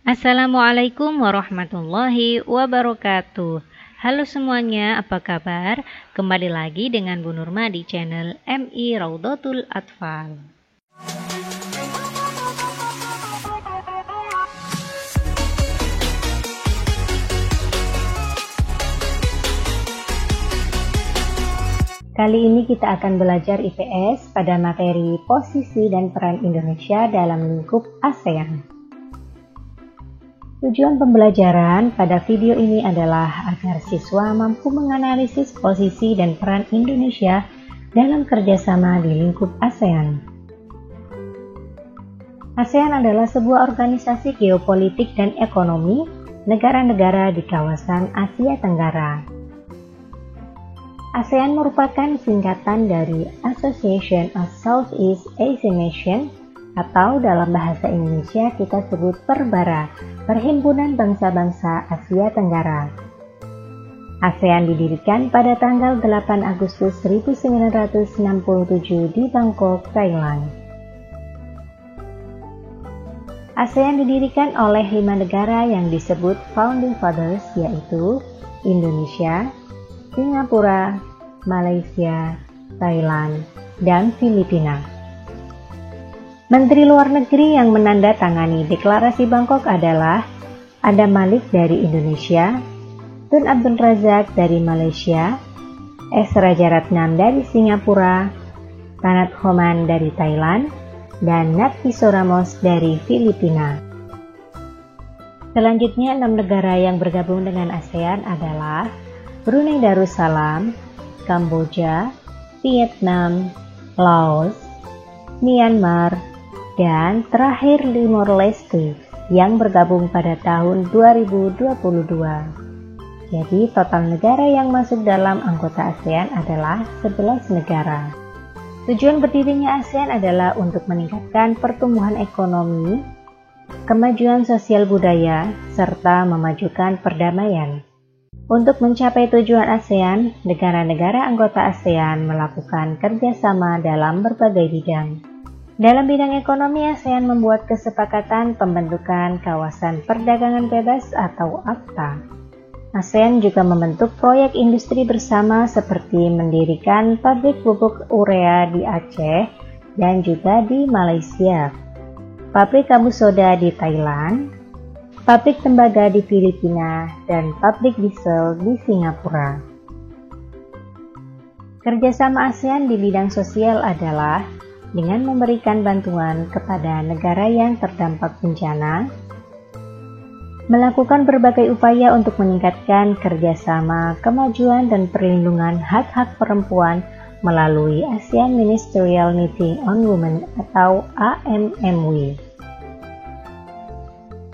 Assalamualaikum warahmatullahi wabarakatuh. Halo semuanya, apa kabar? Kembali lagi dengan Bu Nurma di channel MI Raudhatul Atfal. Kali ini kita akan belajar IPS pada materi posisi dan peran Indonesia dalam lingkup ASEAN. Tujuan pembelajaran pada video ini adalah agar siswa mampu menganalisis posisi dan peran Indonesia dalam kerjasama di lingkup ASEAN. ASEAN adalah sebuah organisasi geopolitik dan ekonomi negara-negara di kawasan Asia Tenggara. ASEAN merupakan singkatan dari Association of Southeast Asian Nations atau dalam bahasa Indonesia kita sebut Perbara, Perhimpunan Bangsa-Bangsa Asia Tenggara. ASEAN didirikan pada tanggal 8 Agustus 1967 di Bangkok, Thailand. ASEAN didirikan oleh 5 negara yang disebut Founding Fathers, yaitu Indonesia, Singapura, Malaysia, Thailand, dan Filipina. Menteri Luar Negeri yang menandatangani Deklarasi Bangkok adalah Adam Malik dari Indonesia, Tun Abdul Razak dari Malaysia, S. Rajaratnam dari Singapura, Tanat Homan dari Thailand, dan Natpiso Ramos dari Filipina. Selanjutnya 6 negara yang bergabung dengan ASEAN adalah Brunei Darussalam, Kamboja, Vietnam, Laos, Myanmar, dan terakhir Timor Leste yang bergabung pada tahun 2022. Jadi total negara yang masuk dalam anggota ASEAN adalah 11 negara. Tujuan berdirinya ASEAN adalah untuk meningkatkan pertumbuhan ekonomi, kemajuan sosial budaya, serta memajukan perdamaian. Untuk mencapai tujuan ASEAN, negara-negara anggota ASEAN melakukan kerjasama dalam berbagai bidang. Dalam bidang ekonomi, ASEAN membuat kesepakatan pembentukan kawasan perdagangan bebas atau AFTA. ASEAN juga membentuk proyek industri bersama seperti mendirikan pabrik pupuk urea di Aceh dan juga di Malaysia, pabrik kabu soda di Thailand, pabrik tembaga di Filipina, dan pabrik diesel di Singapura. Kerjasama ASEAN di bidang sosial adalah dengan memberikan bantuan kepada negara yang terdampak bencana, melakukan berbagai upaya untuk meningkatkan kerjasama, kemajuan, dan perlindungan hak-hak perempuan melalui ASEAN Ministerial Meeting on Women atau AMMW.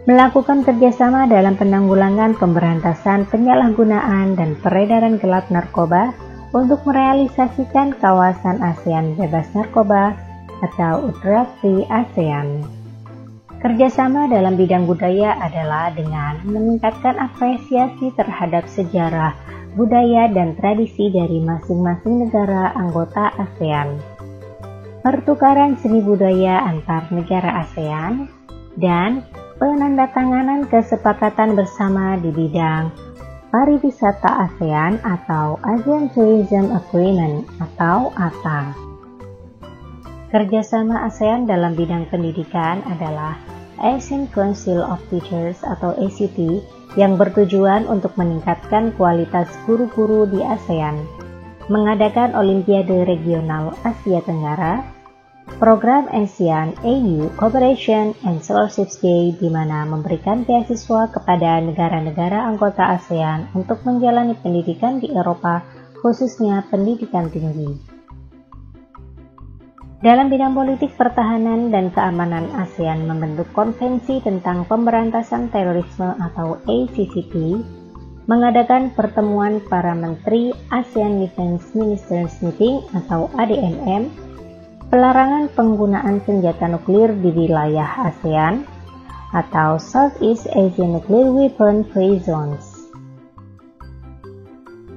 Melakukan kerjasama dalam penanggulangan pemberantasan penyalahgunaan dan peredaran gelap narkoba untuk merealisasikan kawasan ASEAN bebas narkoba atau Drug Free ASEAN. Kerjasama dalam bidang budaya adalah dengan meningkatkan apresiasi terhadap sejarah, budaya, dan tradisi dari masing-masing negara anggota ASEAN, pertukaran seni budaya antar negara ASEAN, dan penandatanganan kesepakatan bersama di bidang pariwisata ASEAN atau ASEAN Tourism Agreement atau ATA. Kerjasama ASEAN dalam bidang pendidikan adalah Asian Council of Teachers atau ACT yang bertujuan untuk meningkatkan kualitas guru-guru di ASEAN, mengadakan Olimpiade Regional Asia Tenggara, program ASEAN AU Cooperation and Scholarships Day di mana memberikan beasiswa kepada negara-negara anggota ASEAN untuk menjalani pendidikan di Eropa, khususnya pendidikan tinggi. Dalam bidang politik, pertahanan, dan keamanan, ASEAN membentuk Konvensi tentang Pemberantasan Terorisme atau ACCT, mengadakan pertemuan para menteri ASEAN Defense Ministers Meeting atau ADMM, pelarangan penggunaan senjata nuklir di wilayah ASEAN atau Southeast Asian Nuclear Weapon Free Zones.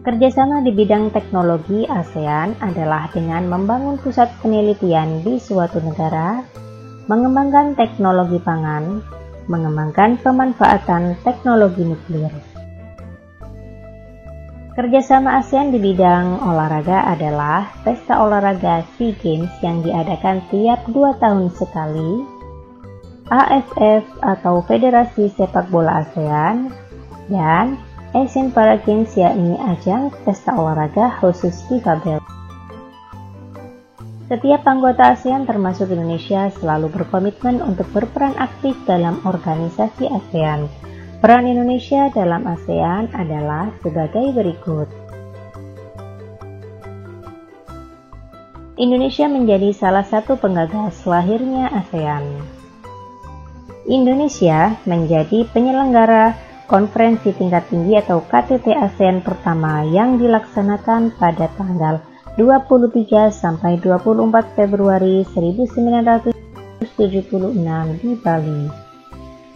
Kerjasama di bidang teknologi ASEAN adalah dengan membangun pusat penelitian di suatu negara, mengembangkan teknologi pangan, mengembangkan pemanfaatan teknologi nuklir. Kerjasama ASEAN di bidang olahraga adalah pesta olahraga SEA Games yang diadakan tiap 2 tahun sekali, AFF atau Federasi Sepak Bola ASEAN, dan Asian Para Games yakni ajang pesta olahraga khusus difabel. Setiap anggota ASEAN termasuk Indonesia selalu berkomitmen untuk berperan aktif dalam organisasi ASEAN. Peran Indonesia dalam ASEAN adalah sebagai berikut. Indonesia menjadi salah satu penggagas lahirnya ASEAN. Indonesia menjadi penyelenggara konferensi tingkat tinggi atau KTT ASEAN pertama yang dilaksanakan pada tanggal 23 sampai 24 Februari 1976 di Bali.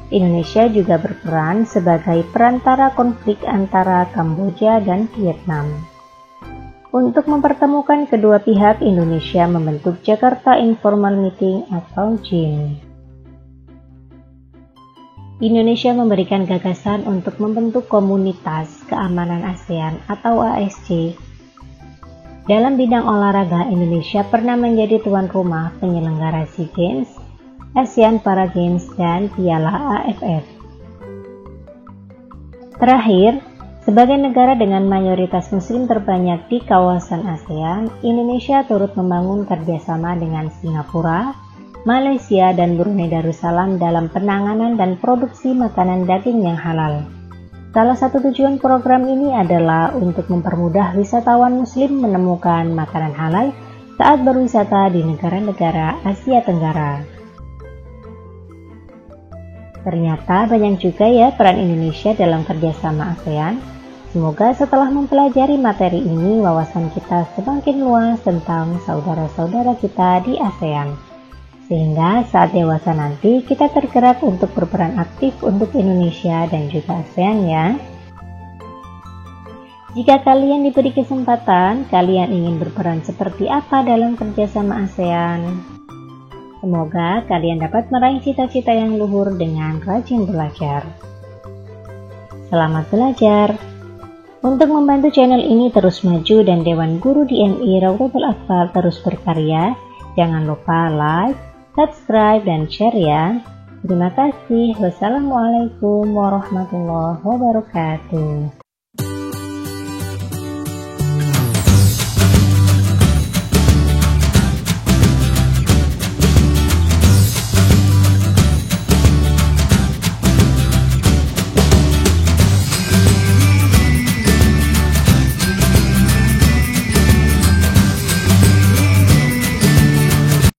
Indonesia juga berperan sebagai perantara konflik antara Kamboja dan Vietnam. Untuk mempertemukan kedua pihak, Indonesia membentuk Jakarta Informal Meeting atau JIM. Indonesia memberikan gagasan untuk membentuk Komunitas Keamanan ASEAN atau ASC. Dalam bidang olahraga, Indonesia pernah menjadi tuan rumah penyelenggara SEA Games, ASEAN Para Games, dan Piala AFF. Terakhir, sebagai negara dengan mayoritas muslim terbanyak di kawasan ASEAN, Indonesia turut membangun kerjasama dengan Singapura, Malaysia, dan Brunei Darussalam dalam penanganan dan produksi makanan daging yang halal. Salah satu tujuan program ini adalah untuk mempermudah wisatawan muslim menemukan makanan halal saat berwisata di negara-negara Asia Tenggara. Ternyata banyak juga ya peran Indonesia dalam kerjasama ASEAN. Semoga setelah mempelajari materi ini, wawasan kita semakin luas tentang saudara-saudara kita di ASEAN. Sehingga saat dewasa nanti kita tergerak untuk berperan aktif untuk Indonesia dan juga ASEAN ya. Jika kalian diberi kesempatan, kalian ingin berperan seperti apa dalam kerjasama ASEAN? Semoga kalian dapat meraih cita-cita yang luhur dengan rajin belajar. Selamat belajar! Untuk membantu channel ini terus maju dan Dewan Guru DMI Raudhatul Atfal terus berkarya, jangan lupa like, subscribe, dan share ya. Terima kasih. Wassalamualaikum warahmatullahi wabarakatuh.